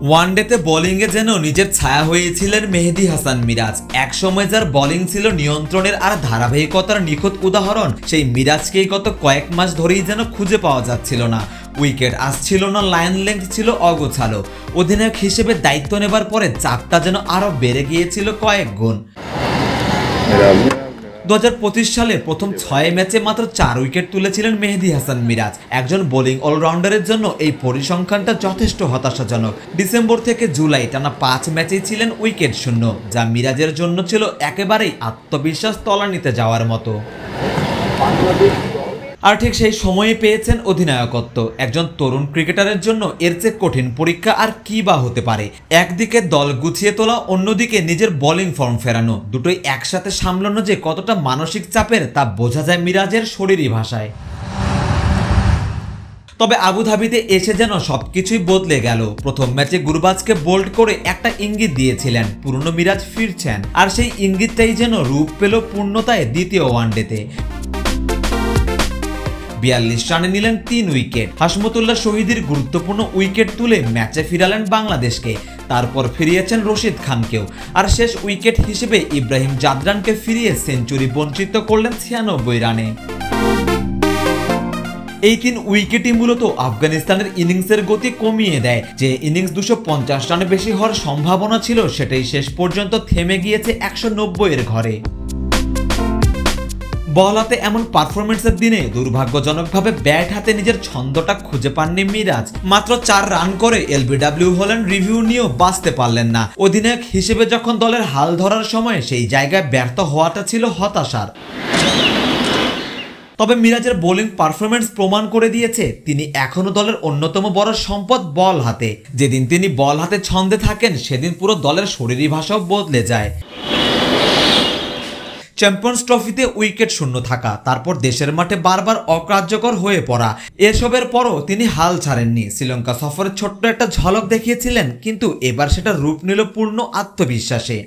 ওয়ানডেতে বোলিংয়ে যেন নিজের ছায়া হয়েছিলেন মেহেদী হাসান মিরাজ। একসময় যার বোলিং ছিল নিয়ন্ত্রণের আর ধারাবাহিকতার নিখুঁত উদাহরণ, সেই মিরাজকেই গত কয়েক মাস ধরেই যেন খুঁজে পাওয়া যাচ্ছিল না। উইকেট আসছিল না, লাইন লেন্থ ছিল অগোছালো। অধিনায়ক হিসেবে দায়িত্ব নেবার পরে চাপটা যেন আরো বেড়ে গিয়েছিল কয়েক গুণ। 2025 সালে প্রথম 6 ম্যাচে মাত্র 4 উইকেট তুলেছিলেন মেহেদী হাসান মিরাজ। একজন বোলিং অলরাউন্ডারের জন্য এই পরিসংখ্যানটা যথেষ্ট হতাশাজনক। ডিসেম্বর থেকে জুলাই টানা 5 ম্যাচেই ছিলেন উইকেট শূন্য, যা মিরাজের জন্য ছিল একেবারেই আত্মবিশ্বাস তলানিতে যাওয়ার মতো। আর ঠিক সেই সময়ে পেয়েছেন অধিনায়কত্ব। একজন তরুণ ক্রিকেটারের জন্য এর চেয়ে কঠিন পরীক্ষা আর কি বা হতে পারে। একদিকে দল গুছিয়ে তোলা, অন্যদিকে নিজের বোলিং ফর্ম ফেরানো, দুটোই একসাথে সামলানো যে কতটা মানসিক চাপের তা বোঝা যায় মিরাজের শরীরী ভাষায়। তবে আবুধাবিতে এসে যেন সবকিছুই বদলে গেল। প্রথম ম্যাচে গুরবাজকে বোল্ড করে একটা ইঙ্গিত দিয়েছিলেন, পুরনো মিরাজ ফিরছেন। আর সেই ইঙ্গিতটাই যেন রূপ পেল পূর্ণতায় দ্বিতীয় ওয়ানডেতে। 42 রানে নিলেন 3 উইকেট। হাসমতুল্লাহ শহীদের গুরুত্বপূর্ণ উইকেট তুলে ম্যাচে ফিরালেন বাংলাদেশকে। তারপর ফিরিয়েছেন রশিদ খানকেও। আর শেষ উইকেট হিসেবে ইব্রাহিম জাদরানকে ফিরিয়ে সেঞ্চুরি বঞ্চিত করলেন 96 রানে। এই 3 উইকেটই মূলত আফগানিস্তানের ইনিংসের গতি কমিয়ে দেয়। যে ইনিংস 250 রানে বেশি হওয়ার সম্ভাবনা ছিল, সেটাই শেষ পর্যন্ত থেমে গিয়েছে 190 এর ঘরে। বল হাতে এমন পারফরমেন্সের দিনে দুর্ভাগ্যজনকভাবে ব্যাট হাতে নিজের ছন্দটা খুঁজে পাননি মিরাজ। মাত্র 4 রান করে এলবিডব্লিউ হলেন, রিভিউ নিয়েও বাঁচতে পারলেন না। অধিনায়ক হিসেবে যখন দলের হাল ধরার সময় সেই জায়গায় ব্যর্থ হওয়াটা ছিল হতাশার। তবে মিরাজের বোলিং পারফরমেন্স প্রমাণ করে দিয়েছে তিনি এখনো দলের অন্যতম বড় সম্পদ বল হাতে। যেদিন তিনি বল হাতে ছন্দে থাকেন, সেদিন পুরো দলের শরীরী ভাষাও বদলে যায়। চ্যাম্পিয়ন্স ট্রফিতে উইকেট শূন্য থাকা, তারপর দেশের মাঠে বারবার অকার্যকর হয়ে পড়া, এসবের পরও তিনি হাল ছাড়েননি। শ্রীলঙ্কা সফরে ছোট্ট একটা ঝলক দেখিয়েছিলেন, কিন্তু এবার সেটা রূপ নিল পূর্ণ আত্মবিশ্বাসে।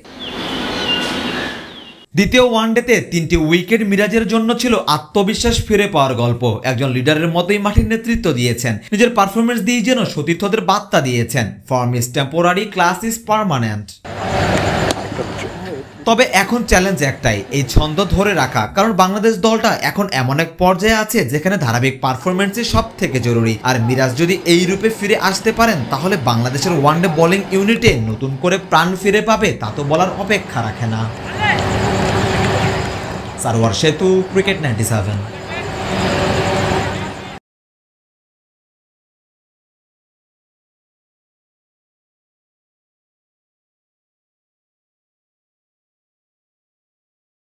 দ্বিতীয় ওয়ানডেতে 3টি উইকেট মিরাজের জন্য ছিল আত্মবিশ্বাস ফিরে পাওয়ার গল্প। একজন লিডারের মতোই মাঠের নেতৃত্ব দিয়েছেন, নিজের পারফরমেন্স দিয়ে যেন সতীর্থদের বার্তা দিয়েছেন, form is temporary, class is permanent. তবে এখন চ্যালেঞ্জ একটাই, এই ছন্দ ধরে রাখা। কারণ বাংলাদেশ দলটা এখন এমন এক পর্যায়ে আছে যেখানে ধারাবাহিক পারফরমেন্সই সব থেকে জরুরি। আর মিরাজ যদি এই রূপে ফিরে আসতে পারেন, তাহলে বাংলাদেশের ওয়ানডে বোলিং ইউনিটে নতুন করে প্রাণ ফিরে পাবে, তা তো বলার অপেক্ষা রাখে না। সারোয়ার সেতু, ক্রিকেট 97।